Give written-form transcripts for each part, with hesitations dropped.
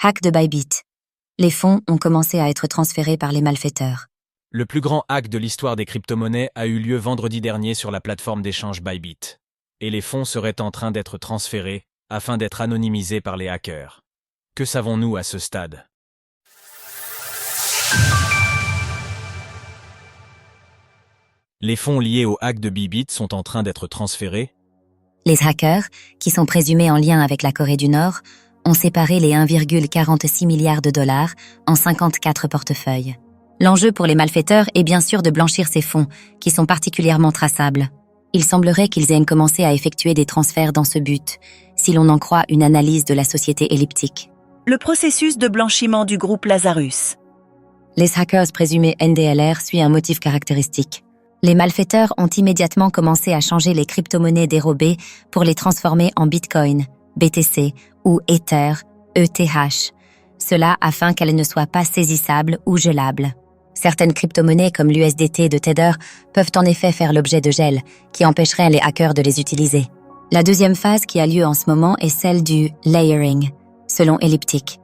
Hack de Bybit. Les fonds ont commencé à être transférés par les malfaiteurs. Le plus grand hack de l'histoire des crypto-monnaies a eu lieu vendredi dernier sur la plateforme d'échange Bybit. Et les fonds seraient en train d'être transférés afin d'être anonymisés par les hackers. Que savons-nous à ce stade? Les fonds liés au hack de Bybit sont en train d'être transférés. Les hackers, qui sont présumés en lien avec la Corée du Nord, ont séparé les 1,46 milliard de dollars en 54 portefeuilles. L'enjeu pour les malfaiteurs est bien sûr de blanchir ces fonds, qui sont particulièrement traçables. Il semblerait qu'ils aient commencé à effectuer des transferts dans ce but, si l'on en croit une analyse de la société Elliptic. Le processus de blanchiment du groupe Lazarus. Les hackers présumés NDLR suivent un motif caractéristique. Les malfaiteurs ont immédiatement commencé à changer les crypto-monnaies dérobées pour les transformer en Bitcoin, BTC ou Ether, ETH, cela afin qu'elles ne soient pas saisissables ou gelables. Certaines crypto-monnaies comme l'USDT de Tether peuvent en effet faire l'objet de gel, qui empêcherait les hackers de les utiliser. La deuxième phase qui a lieu en ce moment est celle du layering, selon Elliptic.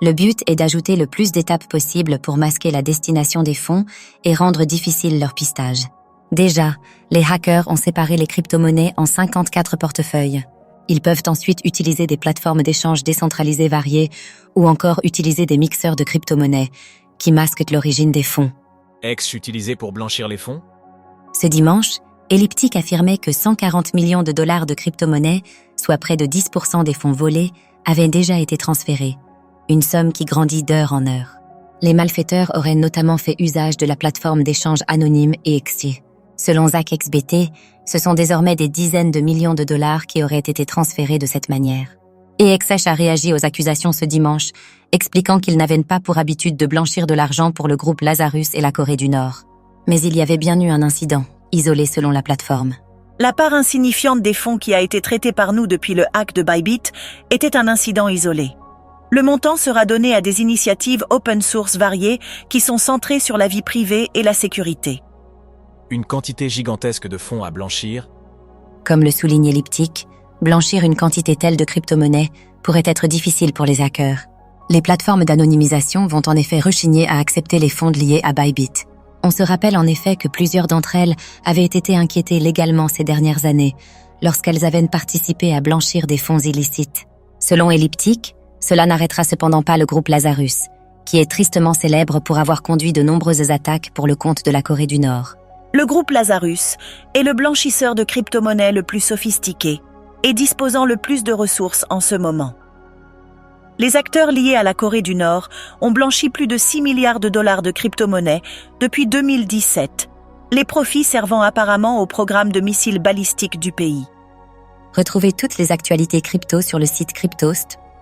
Le but est d'ajouter le plus d'étapes possible pour masquer la destination des fonds et rendre difficile leur pistage. Déjà, les hackers ont séparé les crypto-monnaies en 54 portefeuilles. Ils peuvent ensuite utiliser des plateformes d'échange décentralisées variées ou encore utiliser des mixeurs de crypto-monnaies qui masquent l'origine des fonds. Utilisés pour blanchir les fonds? Ce dimanche, Elliptic affirmait que 140 millions de dollars de crypto-monnaies, soit près de 10% des fonds volés, avaient déjà été transférés, une somme qui grandit d'heure en heure. Les malfaiteurs auraient notamment fait usage de la plateforme d'échange anonyme EXT. Selon ZachXBT, ce sont désormais des dizaines de millions de dollars qui auraient été transférés de cette manière. EXH a réagi aux accusations ce dimanche, expliquant qu'ils n'avaient pas pour habitude de blanchir de l'argent pour le groupe Lazarus et la Corée du Nord. Mais il y avait bien eu un incident, isolé selon la plateforme. La part insignifiante des fonds qui a été traitée par nous depuis le hack de Bybit était un incident isolé. Le montant sera donné à des initiatives open source variées qui sont centrées sur la vie privée et la sécurité. Une quantité gigantesque de fonds à blanchir? Comme le souligne Elliptic, blanchir une quantité telle de crypto-monnaies pourrait être difficile pour les hackers. Les plateformes d'anonymisation vont en effet rechigner à accepter les fonds liés à Bybit. On se rappelle en effet que plusieurs d'entre elles avaient été inquiétées légalement ces dernières années, lorsqu'elles avaient participé à blanchir des fonds illicites. Selon Elliptic, cela n'arrêtera cependant pas le groupe Lazarus, qui est tristement célèbre pour avoir conduit de nombreuses attaques pour le compte de la Corée du Nord. Le groupe Lazarus est le blanchisseur de crypto-monnaies le plus sophistiqué et disposant le plus de ressources en ce moment. Les acteurs liés à la Corée du Nord ont blanchi plus de 6 milliards de dollars de crypto-monnaies depuis 2017, les profits servant apparemment au programme de missiles balistiques du pays. Retrouvez toutes les actualités crypto sur le site cryptost.fr.